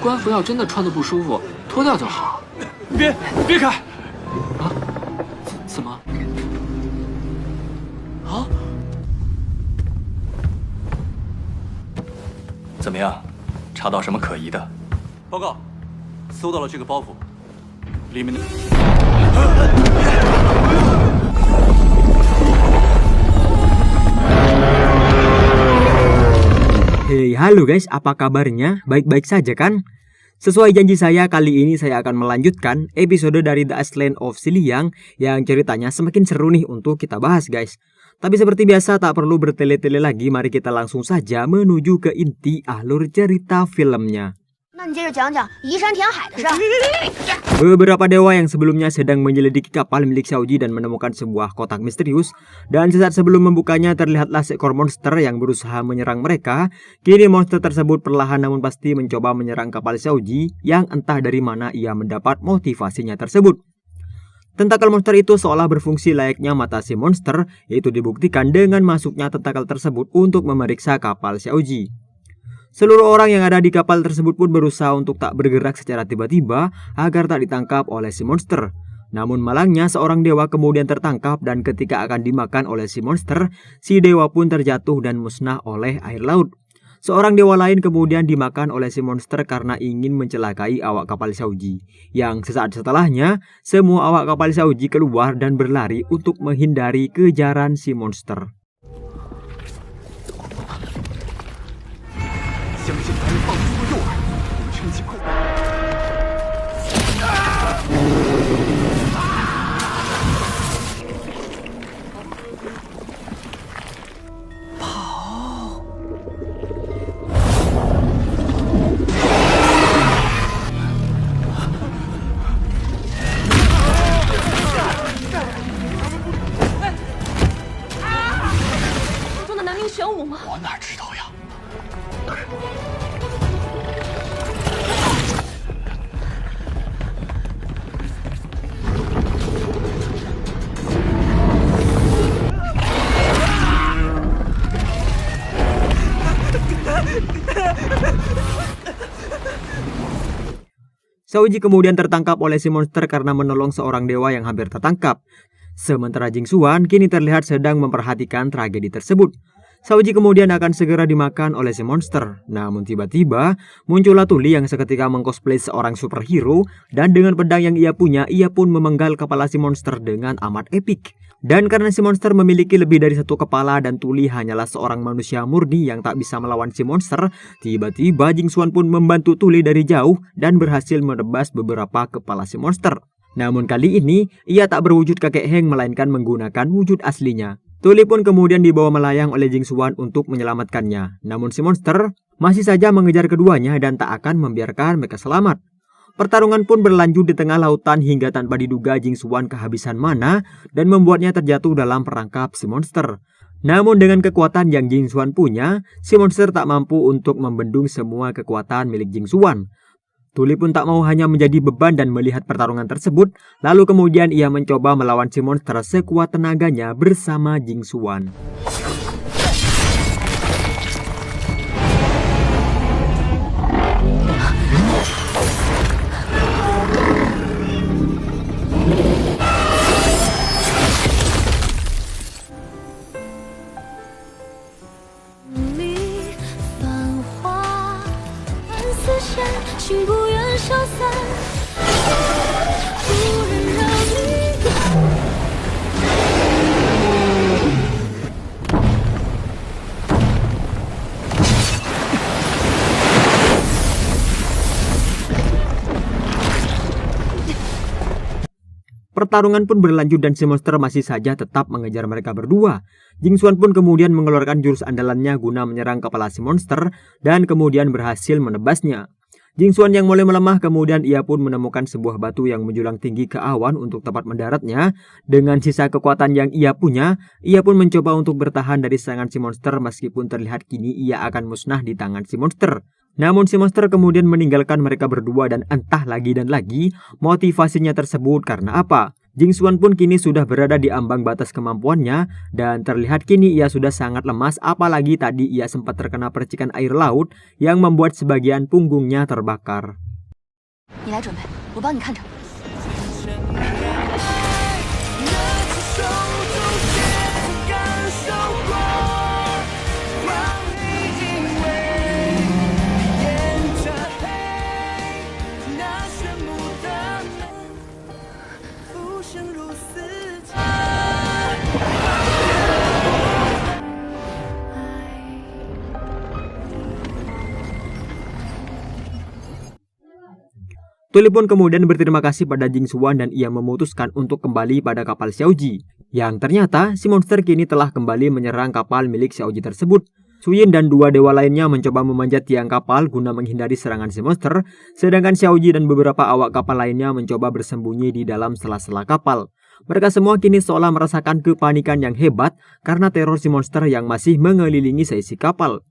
官服要真的穿得不舒服，脱掉就好。别开！啊？怎么？啊？怎么样？查到什么可疑的？报告，搜到了这个包袱，里面的。Hey, halo guys, apa kabarnya? Baik-baik saja kan? Sesuai janji saya, kali ini saya akan melanjutkan episode dari The Iceland of Siliang yang ceritanya semakin seru nih untuk kita bahas guys. Tapi seperti biasa tak perlu bertele-tele lagi, mari kita langsung saja menuju ke inti alur cerita filmnya. Beberapa dewa yang sebelumnya sedang menyelidiki kapal milik Xiaoji dan menemukan sebuah kotak misterius, dan sesaat sebelum membukanya terlihatlah seekor monster yang berusaha menyerang mereka. Kini monster tersebut perlahan namun pasti mencoba menyerang kapal Xiaoji yang entah dari mana ia mendapat motivasinya tersebut. Tentakel monster itu seolah berfungsi layaknya mata si monster, yaitu dibuktikan dengan masuknya tentakel tersebut untuk memeriksa kapal Xiaoji. Seluruh orang yang ada di kapal tersebut pun berusaha untuk tak bergerak secara tiba-tiba agar tak ditangkap oleh si monster. Namun malangnya seorang dewa kemudian tertangkap dan ketika akan dimakan oleh si monster, si dewa pun terjatuh dan musnah oleh air laut. Seorang dewa lain kemudian dimakan oleh si monster karena ingin mencelakai awak kapal Xiaoji. Yang sesaat setelahnya, semua awak kapal Xiaoji keluar dan berlari untuk menghindari kejaran si monster. 相信他人放出的诱饵，无趁机控。跑！中的南明玄武吗？我哪知道呀？ Xiaoji kemudian tertangkap oleh si monster karena menolong seorang dewa yang hampir tertangkap. Sementara Jing Xuan kini terlihat sedang memperhatikan tragedi tersebut. Xiaoji kemudian akan segera dimakan oleh si monster. Namun tiba-tiba muncullah Tuli yang seketika mengcosplay seorang superhero, dan dengan pedang yang ia punya, ia pun memenggal kepala si monster dengan amat epik. Dan karena si monster memiliki lebih dari satu kepala dan Tuli hanyalah seorang manusia murni yang tak bisa melawan si monster, tiba-tiba Jing Xuan pun membantu Tuli dari jauh dan berhasil menebas beberapa kepala si monster. Namun kali ini ia tak berwujud kakek Heng melainkan menggunakan wujud aslinya. Tuli pun kemudian dibawa melayang oleh Jing Xuan untuk menyelamatkannya. Namun si monster masih saja mengejar keduanya dan tak akan membiarkan mereka selamat. Pertarungan pun berlanjut di tengah lautan hingga tanpa diduga Jing Xuan kehabisan mana dan membuatnya terjatuh dalam perangkap si monster. Namun dengan kekuatan yang Jing Xuan punya, si monster tak mampu untuk membendung semua kekuatan milik Jing Xuan. Tuli pun tak mau hanya menjadi beban dan melihat pertarungan tersebut, lalu kemudian ia mencoba melawan si monster sekuat tenaganya bersama Jing Xuan. Pertarungan pun berlanjut dan si monster masih saja tetap mengejar mereka berdua. Jing Xuan pun kemudian mengeluarkan jurus andalannya guna menyerang kepala si monster dan kemudian berhasil menebasnya. Jing Xuan yang mulai melemah kemudian ia pun menemukan sebuah batu yang menjulang tinggi ke awan untuk tepat mendaratnya. Dengan sisa kekuatan yang ia punya, ia pun mencoba untuk bertahan dari serangan si monster meskipun terlihat kini ia akan musnah di tangan si monster. Namun si monster kemudian meninggalkan mereka berdua dan entah lagi dan lagi motivasinya tersebut karena apa. Jing Xuan pun kini sudah berada di ambang batas kemampuannya dan terlihat kini ia sudah sangat lemas, apalagi tadi ia sempat terkena percikan air laut yang membuat sebagian punggungnya terbakar. 你来准备，我帮你看着。 Tuli pun kemudian berterima kasih pada Jing Xuan dan ia memutuskan untuk kembali pada kapal Xiaoji. Yang ternyata si monster kini telah kembali menyerang kapal milik Xiaoji tersebut. Su Yin dan dua dewa lainnya mencoba memanjat tiang kapal guna menghindari serangan si monster, sedangkan Xiaoji dan beberapa awak kapal lainnya mencoba bersembunyi di dalam sela-sela kapal. Mereka semua kini seolah merasakan kepanikan yang hebat karena teror si monster yang masih mengelilingi seisi kapal.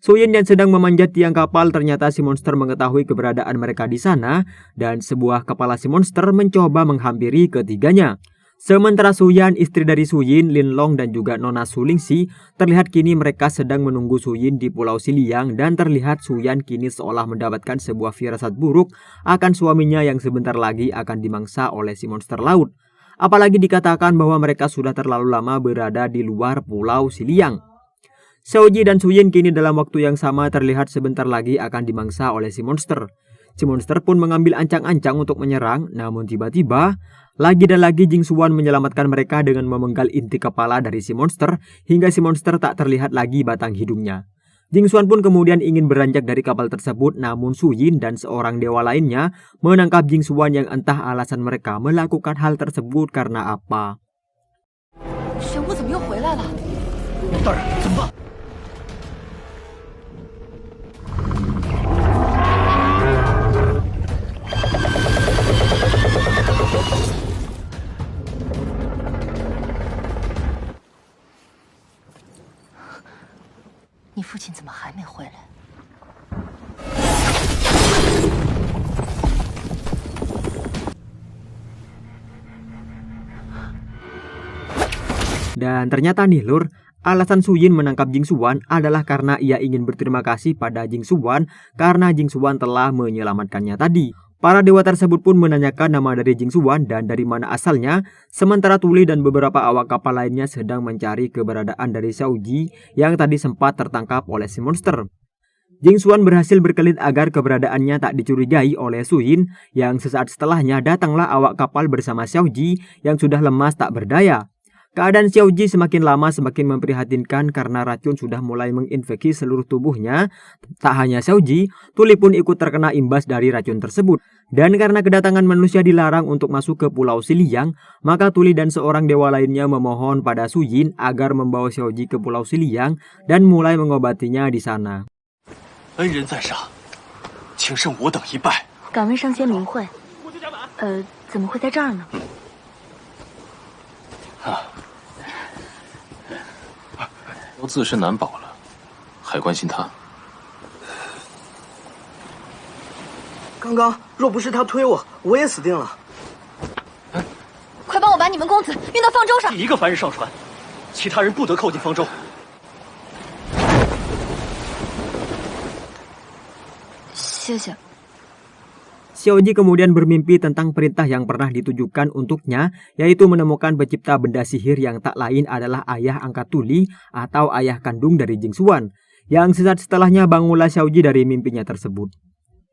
Su Yin yang sedang memanjat tiang kapal, ternyata si monster mengetahui keberadaan mereka di sana dan sebuah kepala si monster mencoba menghampiri ketiganya. Sementara Su Yan, istri dari Su Yin, Lin Long dan juga Nona Su Lingxi, terlihat kini mereka sedang menunggu Su Yin di Pulau Xiliang dan terlihat Su Yan kini seolah mendapatkan sebuah firasat buruk akan suaminya yang sebentar lagi akan dimangsa oleh si monster laut. Apalagi dikatakan bahwa mereka sudah terlalu lama berada di luar Pulau Xiliang. Xiaoji dan Su Yin kini dalam waktu yang sama terlihat sebentar lagi akan dimangsa oleh si monster. Si monster pun mengambil ancang-ancang untuk menyerang, namun tiba-tiba lagi dan lagi Jing Xuan menyelamatkan mereka dengan memenggal inti kepala dari si monster hingga si monster tak terlihat lagi batang hidungnya. Jing Xuan pun kemudian ingin beranjak dari kapal tersebut, namun Su Yin dan seorang dewa lainnya menangkap Jing Xuan yang entah alasan mereka melakukan hal tersebut karena apa. 玄武怎么又回来了？ 大人，怎么办？ 你父亲怎么还没回来？ Dan ternyata nih lur, alasan Su Yin menangkap Jing Xuan adalah karena ia ingin berterima kasih pada Jing Xuan karena Jing Xuan telah menyelamatkannya tadi. Para dewa tersebut pun menanyakan nama dari Jing Xuan dan dari mana asalnya, sementara Tuli dan beberapa awak kapal lainnya sedang mencari keberadaan dari Xiaoji yang tadi sempat tertangkap oleh si monster. Jing Xuan berhasil berkelit agar keberadaannya tak dicurigai oleh Su Yin yang sesaat setelahnya datanglah awak kapal bersama Xiaoji yang sudah lemas tak berdaya. Keadaan Xiaoji semakin lama semakin memprihatinkan karena racun sudah mulai menginfeksi seluruh tubuhnya. Tak hanya Xiaoji, Tuli pun ikut terkena imbas dari racun tersebut. Dan karena kedatangan manusia dilarang untuk masuk ke Pulau Xiliang, maka Tuli dan seorang dewa lainnya memohon pada Su Yin agar membawa Xiaoji ke Pulau Xiliang dan mulai mengobatinya di sana. 恩人在上，请受我等一拜。敢问上仙名讳？怎么会在这儿呢？ 都自身难保了，还关心他？ 刚刚若不是他推我，我也死定了。快帮我把你们公子运到方舟上！ 第一个凡人上船，其他人不得靠近方舟。 谢谢。 Xiaoji kemudian bermimpi tentang perintah yang pernah ditujukan untuknya, yaitu menemukan pencipta benda sihir yang tak lain adalah ayah angkat Tuli atau ayah kandung dari Jing Xuan, yang sesaat setelahnya bangunlah Xiaoji dari mimpinya tersebut.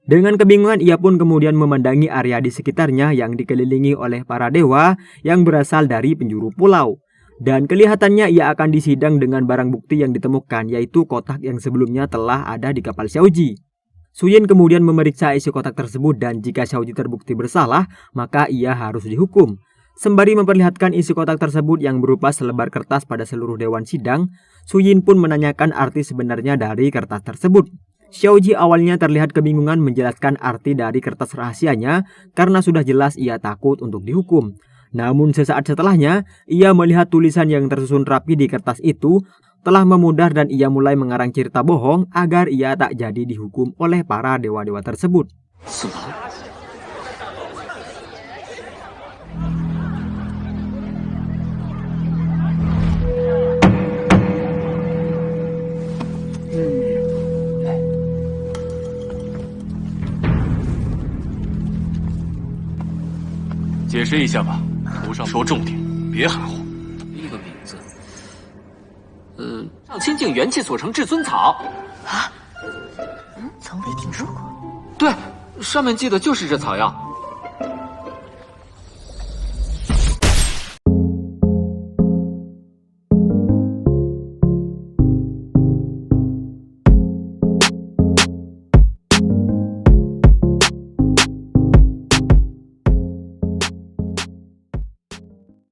Dengan kebingungan ia pun kemudian memandangi area di sekitarnya yang dikelilingi oleh para dewa yang berasal dari penjuru pulau. Dan kelihatannya ia akan disidang dengan barang bukti yang ditemukan, yaitu kotak yang sebelumnya telah ada di kapal Xiaoji. Su Yin kemudian memeriksa isi kotak tersebut dan jika Xiaoji terbukti bersalah, maka ia harus dihukum. Sembari memperlihatkan isi kotak tersebut yang berupa selebar kertas pada seluruh dewan sidang, Su Yin pun menanyakan arti sebenarnya dari kertas tersebut. Xiaoji awalnya terlihat kebingungan menjelaskan arti dari kertas rahasianya karena sudah jelas ia takut untuk dihukum. Namun sesaat setelahnya, ia melihat tulisan yang tersusun rapi di kertas itu telah memudar dan ia mulai mengarang cerita bohong agar ia tak jadi dihukum oleh para dewa-dewa tersebut. 释一下吧，头上说重点，别含糊。第一个名字，上清净元气所成至尊草。从未听说过。对，上面记的就是这草药。